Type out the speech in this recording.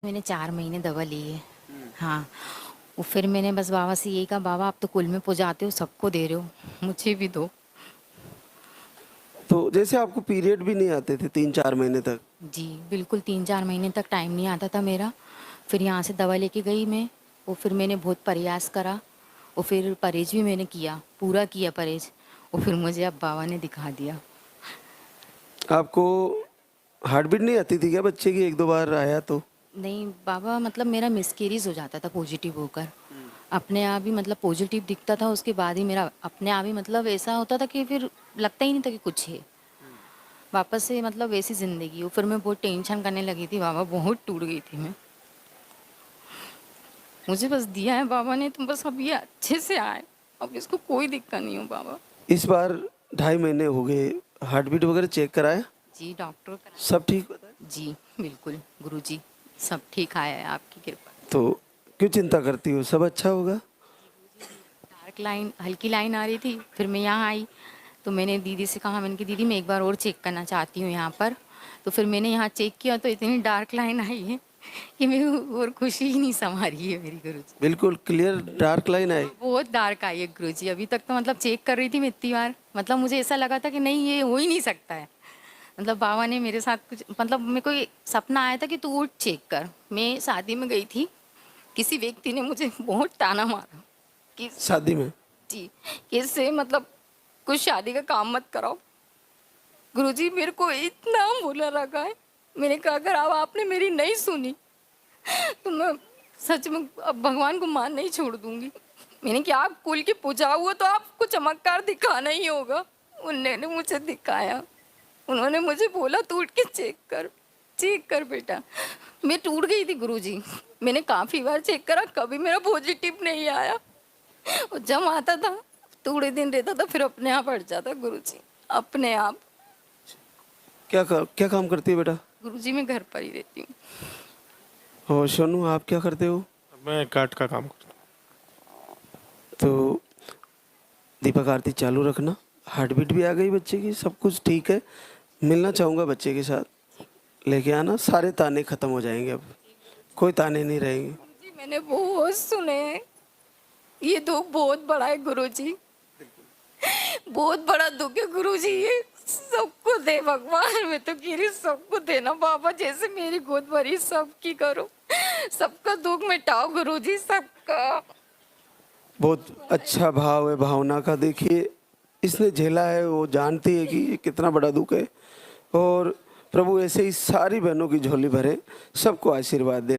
मैंने 4 महीने दवा ली है। हाँ, वो फिर मैंने बस बाबा से यही कहा, बाबा आप तो कुल में पुजाते हो, सबको दे रहे हो, मुझे भी दो। तो जैसे आपको पीरियड भी नहीं आते थे 3-4 महीने तक। जी, बिल्कुल 3-4 महीने तक टाइम नहीं आता था मेरा। फिर यहाँ से दवा लेके गई मैं, वो फिर मैंने बहुत प्रयास करा, और फिर परहेज भी मैंने किया, पूरा किया परहेज, और फिर मुझे अब बाबा ने दिखा दिया। आपको हार्ट बीट नहीं आती थी क्या बच्चे की, 1-2 बार आया तो? नहीं बाबा, मतलब मेरा मिसकैरेज हो जाता था पॉजिटिव होकर, अपने आप ही मतलब पॉजिटिव दिखता था, उसके बाद ही मेरा अपने आप ही मतलब ऐसा होता था कि फिर लगता ही नहीं था कि कुछ है। वापस से मतलब वैसी ज़िंदगी हो, फिर मैं बहुत टेंशन करने लगी थी बाबा, बहुत टूट गई थी मैं। मुझे बस दिया है बाबा ने, तुम बस अब ये अच्छे से आए, अब इसको कोई दिक्कत नहीं हो बाबा। इस बार 2.5 महीने हो गए, हार्ट बीट वगैरह चेक कराया? जी डॉक्टर करा। सब ठीक बताया? जी बिल्कुल गुरुजी, सब ठीक आया है आपकी कृपा। तो क्यों चिंता करती हो, सब अच्छा होगा। डार्क लाइन, हल्की लाइन आ रही थी, फिर मैं यहाँ आई तो मैंने दीदी से कहा, मैंने कि दीदी मैं एक बार और चेक करना चाहती हूँ यहाँ पर। तो फिर मैंने यहाँ चेक किया तो इतनी डार्क लाइन आई है कि मैं और खुशी ही नहीं समा रही है मेरी गुरुजी। बिल्कुल क्लियर डार्क लाइन आई। बहुत डार्क आई है गुरुजी, अभी तक तो मतलब चेक कर रही थी मैं इतनी बार, मतलब मुझे ऐसा लगा था कि नहीं ये हो ही नहीं सकता है। मतलब बाबा ने मेरे साथ कुछ, मतलब मेरे को ये सपना आया था कि तू उठ चेक कर। मैं शादी में गई थी, किसी व्यक्ति ने मुझे बहुत ताना मारा कि शादी में? जी, कि इससे मतलब कुछ शादी का काम मत कराओ। गुरुजी मेरे को इतना बुरा लगा है, मैंने कहा अगर अब आपने मेरी नहीं सुनी तो मैं सच में अब भगवान को मान नहीं छोड़ दूंगी। मैंने कहा आप कुल की पूजा हुआ तो आपको चमत्कार दिखाना ही होगा। उन्होंने मुझे दिखाया, उन्होंने मुझे बोला तू उठ के चेक कर बेटा। मैं टूट गई थी गुरुजी, मैंने काफ़ी बार चेक करा, कभी मेरा पॉजिटिव नहीं आया, और जब आता था थोड़े दिन रहता था फिर अपने आप हट जाता गुरुजी, अपने आप। क्या काम करती है बेटा? गुरुजी मैं घर पर ही रहती हूँ। और सोनू आप क्या करते हो? मैं काट का काम करता तो दीपक आरती चालू रखना। हार्ट बीट भी आ गई बच्चे की, सब कुछ ठीक है। मिलना चाहूँगा बच्चे के साथ, लेके आना, सारे ताने खत्म हो जाएंगे, अब कोई ताने नहीं रहेंगे। जी मैंने बहुत सुने हैं, ये दुख बहुत बड़ा है गुरुजी, बहुत बड़ा दुख है गुरुजी, ये सबको दे भगवान, मैं तो कह रही सबको देना बाबा, जैसे मेरी गोद भरी सबकी करो, सबका दुख मिटाओ गुरुजी, सबका। बहुत अच्छा भाव है, भावना का। देखिए इसने झेला है, वो जानती है कि ये कितना बड़ा दुख है। और प्रभु ऐसे ही सारी बहनों की झोली भरे, सबको आशीर्वाद दे।